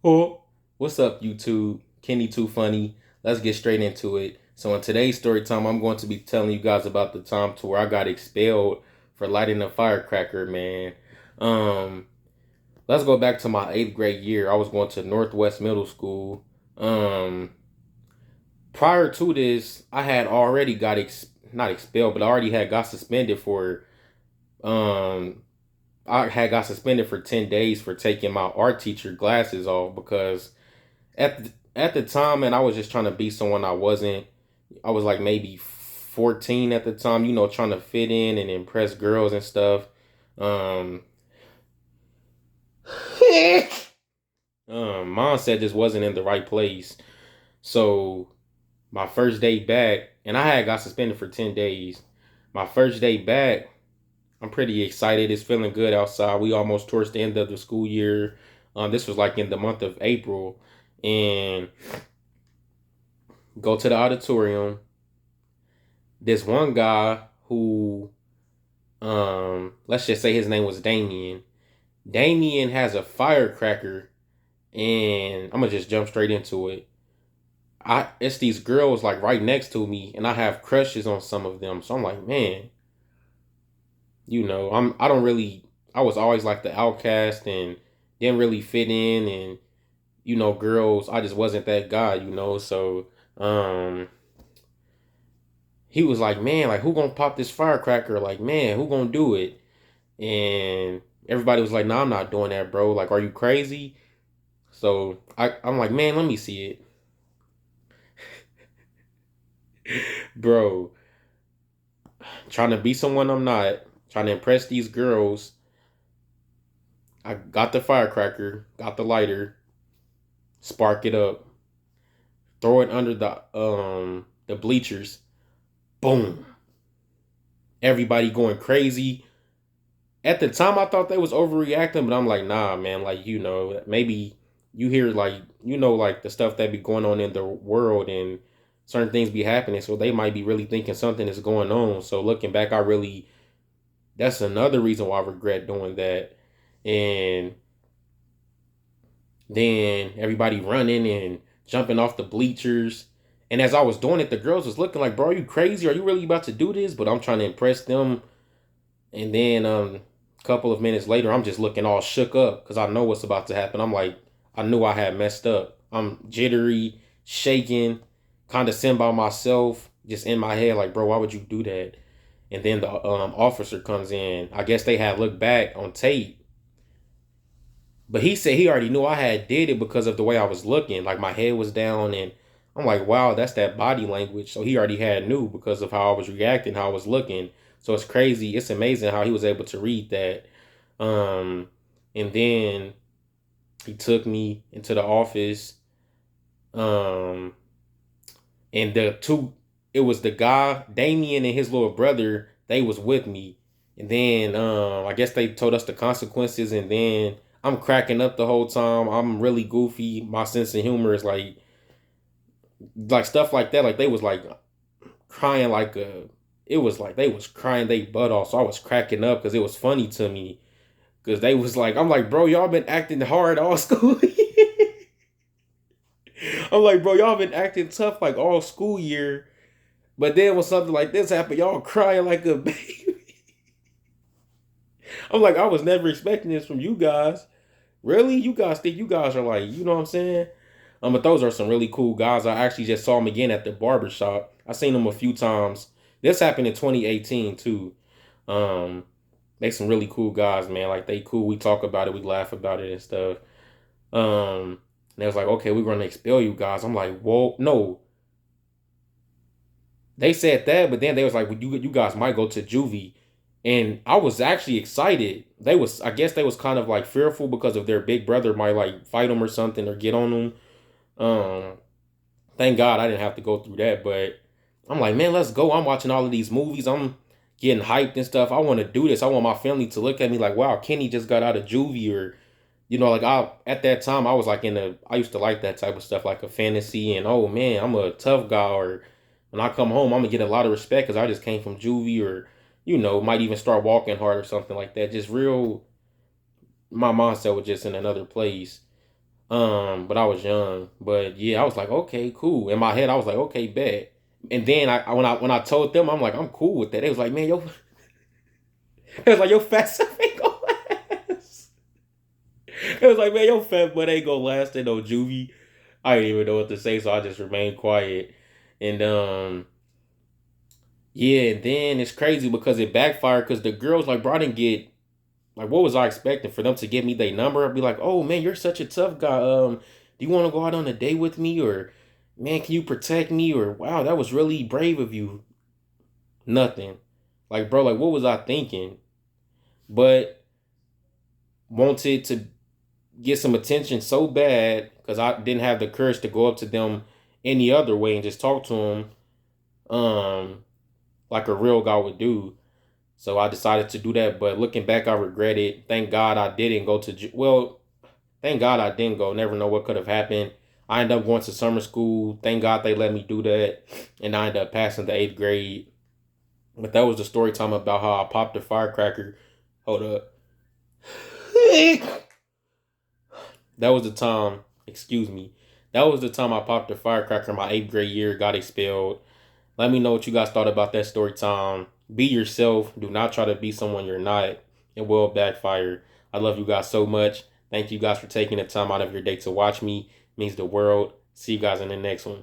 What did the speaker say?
Oh, what's up, YouTube? Kenny Too Funny. Let's get straight into it. So, in today's story time, I'm going to be telling you guys about the time to where I got expelled for lighting a firecracker, man. Um, let's go back to my eighth grade year. I was going to Northwest Middle School. Um, Prior to this, I had already not expelled, but I already had got suspended for um I had got suspended for 10 days for taking my art teacher glasses off because at the time, man, I was just trying to be someone I wasn't. I was like maybe 14 at the time, trying to fit in and impress girls and stuff. Um, Mindset just wasn't in the right place. So my first day back, and I had got suspended for 10 days. My first day back, I'm pretty excited. It's feeling good outside. We almost towards the end of the school year. This was like in the month of April, and go to the auditorium. This one guy who, let's just say his name was Damien. Damien has a firecracker, and I'm gonna just jump straight into it. It's these girls like right next to me, and I have crushes on some of them. So I'm like, man, I don't really. I was always like the outcast and didn't really fit in, and girls. I just wasn't that guy. So he was like, man, like who gonna pop this firecracker? Like, man, who gonna do it? And everybody was like, "No, nah, I'm not doing that, bro. Like, are you crazy?" So I'm like, "Man, let me see it, bro." Trying to be someone I'm not, trying to impress these girls. I got the firecracker, got the lighter, spark it up, throw it under the bleachers. Boom! Everybody going crazy. At the time, I thought they was overreacting, but I'm like, nah, man. Like, maybe you hear like like the stuff that be going on in the world and certain things be happening, so they might be really thinking something is going on. So looking back, that's another reason why I regret doing that. And then everybody running and jumping off the bleachers. And as I was doing it, the girls was looking like, bro, are you crazy? Are you really about to do this? But I'm trying to impress them. And then a couple of minutes later, I'm just looking all shook up because I know what's about to happen. I'm like, I knew I had messed up. I'm jittery, shaking, kind of sitting by myself, just in my head, like, bro, why would you do that? And then the officer comes in. I guess they had looked back on tape, but he said he already knew I had did it because of the way I was looking. Like my head was down, and I'm like, wow, that's that body language. So he already had knew because of how I was reacting, how I was looking. So it's crazy. It's amazing how he was able to read that. Um, and then he took me into the office. Um, and it was the guy, Damien and his little brother, they was with me. And then I guess they told us the consequences, and then I'm cracking up the whole time. I'm really goofy. My sense of humor is like stuff like that. Like they was like crying like a it was like they was crying they butt off. So I was cracking up because it was funny to me. Cause they was like, I'm like, bro, y'all been acting hard all school. I'm like, bro, y'all been acting tough like all school year. But then when something like this happened, y'all crying like a baby. I'm like, I was never expecting this from you guys. Really? You guys think you guys are like, you know what I'm saying? But those are some really cool guys. I actually just saw them again at the barber shop. I seen them a few times. This happened in 2018 too. Um, they some really cool guys, man. Like they cool. We talk about it, we laugh about it and stuff. And they was like, okay, we're gonna expel you guys. I'm like, whoa, no. They said that, but then they was like, well, you guys might go to juvie. And I was actually excited. I guess they was kind of like fearful because of their big brother might like fight them or something or get on them. Um, Thank God I didn't have to go through that. But I'm like, man, let's go. I'm watching all of these movies. I'm getting hyped and stuff. I want to do this. I want my family to look at me like, wow, Kenny just got out of juvie, or like I at that time I was like I used to like that type of stuff, like a fantasy, and oh man, I'm a tough guy, or when I come home, I'm gonna get a lot of respect because I just came from juvie, or might even start walking hard or something like that. Just real, my mindset was just in another place. But I was young. But yeah, I was like, okay, cool. In my head, I was like, okay, bet. And then when I told them, I'm like, I'm cool with that. They was like, man, yo, it was like, yo, fat stuff ain't gonna last. It was like, man, your fat butt ain't gonna last in no juvie. I didn't even know what to say, so I just remained quiet. And yeah, and then it's crazy because it backfired because the girls like, bro, I didn't get like what was I expecting for them to give me their number? I'd be like, oh man, you're such a tough guy. Do you want to go out on a date with me, or man, can you protect me, or wow, that was really brave of you. Nothing. Like, bro, like what was I thinking? But wanted to get some attention so bad because I didn't have the courage to go up to them any other way and just talk to them like a real guy would do. So I decided to do that. But looking back, I regret it. Thank God I didn't go to, well, thank God I didn't go. Never know what could have happened. I ended up going to summer school. Thank God they let me do that. And I ended up passing the 8th grade. But that was the story time about how I popped a firecracker. Hold up. That was the time, excuse me. That was the time I popped a firecracker my 8th grade year, got expelled. Let me know what you guys thought about that story time. Be yourself. Do not try to be someone you're not. It will backfire. I love you guys so much. Thank you guys for taking the time out of your day to watch me. It means the world. See you guys in the next one.